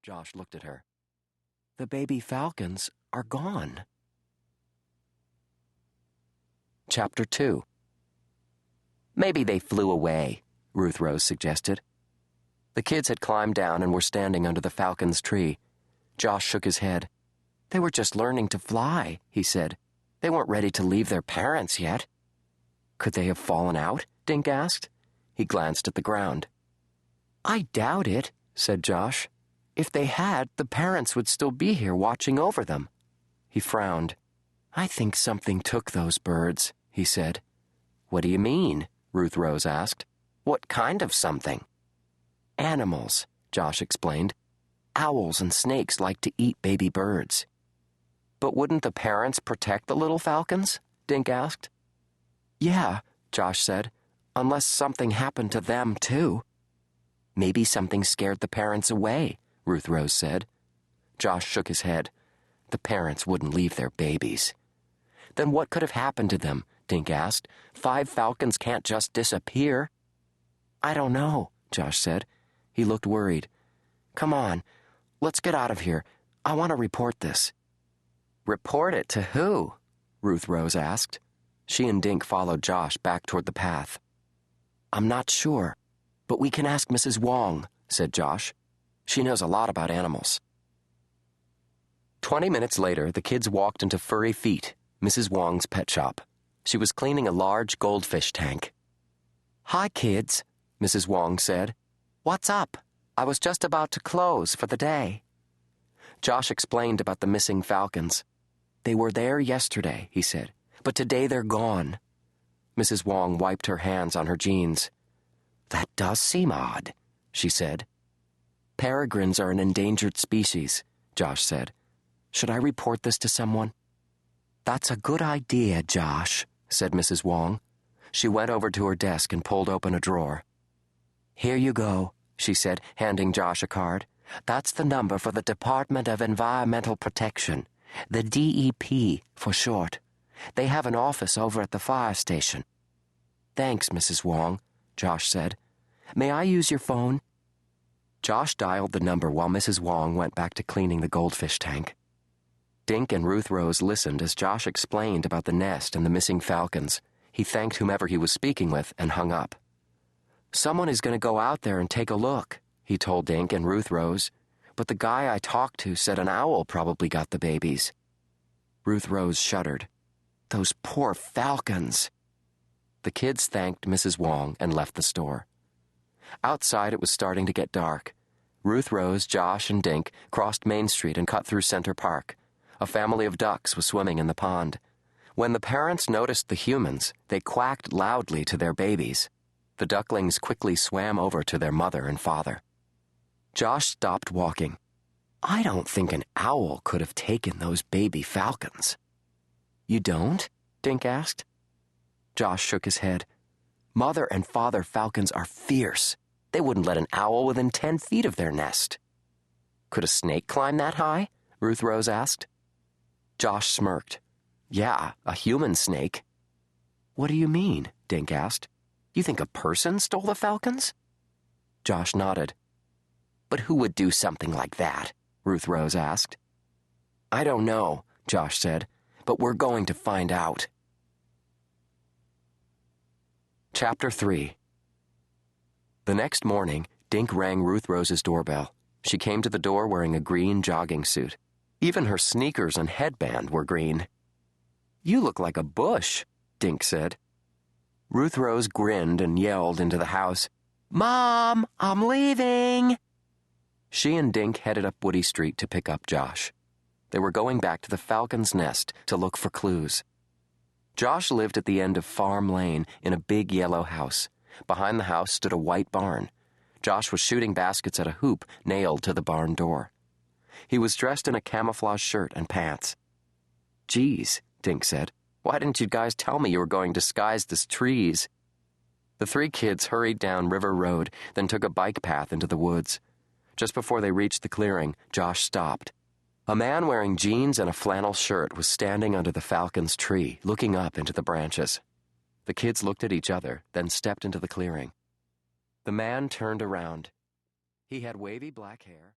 Josh looked at her. "The baby falcons are gone." Chapter 2. "Maybe they flew away," Ruth Rose suggested. The kids had climbed down and were standing under the falcon's tree. Josh shook his head. "They were just learning to fly," he said. "They weren't ready to leave their parents yet." "Could they have fallen out?" Dink asked. He glanced at the ground. "I doubt it," said Josh. "If they had, the parents would still be here watching over them." He frowned. "I think something took those birds," he said. "What do you mean?" Ruth Rose asked. "What kind of something?" "Animals," Josh explained. "Owls and snakes like to eat baby birds." "But wouldn't the parents protect the little falcons?" Dink asked. "Yeah," Josh said, "unless something happened to them, too." "Maybe something scared the parents away," Ruth Rose said. Josh shook his head. The parents wouldn't leave their babies. "Then what could have happened to them?" Dink asked. "5 falcons can't just disappear." "I don't know," Josh said. He looked worried. "Come on, let's get out of here. I want to report this." "Report it to who?" Ruth Rose asked. She and Dink followed Josh back toward the path. "I'm not sure, but we can ask Mrs. Wong," said Josh. "She knows a lot about animals." 20 minutes later, the kids walked into Furry Feet, Mrs. Wong's pet shop. She was cleaning a large goldfish tank. "Hi, kids," Mrs. Wong said. "What's up? I was just about to close for the day." Josh explained about the missing falcons. "They were there yesterday," he said, "but today they're gone." Mrs. Wong wiped her hands on her jeans. "That does seem odd," she said. "Peregrines are an endangered species," Josh said. "Should I report this to someone?" "That's a good idea, Josh," said Mrs. Wong. She went over to her desk and pulled open a drawer. "Here you go," she said, handing Josh a card. "That's the number for the Department of Environmental Protection, the DEP for short. They have an office over at the fire station." "Thanks, Mrs. Wong," Josh said. "May I use your phone?" Josh dialed the number while Mrs. Wong went back to cleaning the goldfish tank. Dink and Ruth Rose listened as Josh explained about the nest and the missing falcons. He thanked whomever he was speaking with and hung up. "Someone is going to go out there and take a look," he told Dink and Ruth Rose. "But the guy I talked to said an owl probably got the babies." Ruth Rose shuddered. "Those poor falcons." The kids thanked Mrs. Wong and left the store. Outside, it was starting to get dark. Ruth Rose, Josh, and Dink crossed Main Street and cut through Center Park. A family of ducks was swimming in the pond. When the parents noticed the humans, they quacked loudly to their babies. The ducklings quickly swam over to their mother and father. Josh stopped walking. "I don't think an owl could have taken those baby falcons." "You don't?" Dink asked. Josh shook his head. "Mother and father falcons are fierce. They wouldn't let an owl within 10 feet of their nest." "Could a snake climb that high?" Ruth Rose asked. Josh smirked. "Yeah, a human snake." "What do you mean?" Dink asked. "You think a person stole the falcons?" Josh nodded. "But who would do something like that?" Ruth Rose asked. "I don't know," Josh said, "but we're going to find out." Chapter 3. The next morning, Dink rang Ruth Rose's doorbell. She came to the door wearing a green jogging suit. Even her sneakers and headband were green. "You look like a bush," Dink said. Ruth Rose grinned and yelled into the house, "Mom, I'm leaving!" She and Dink headed up Woody Street to pick up Josh. They were going back to the falcon's nest to look for clues. Josh lived at the end of Farm Lane in a big yellow house. Behind the house stood a white barn. Josh was shooting baskets at a hoop nailed to the barn door. He was dressed in a camouflage shirt and pants. "Geez," Dink said, "why didn't you guys tell me you were going disguised as trees?" The 3 kids hurried down River Road, then took a bike path into the woods. Just before they reached the clearing, Josh stopped. A man wearing jeans and a flannel shirt was standing under the falcon's tree, looking up into the branches. The kids looked at each other, then stepped into the clearing. The man turned around. He had wavy black hair.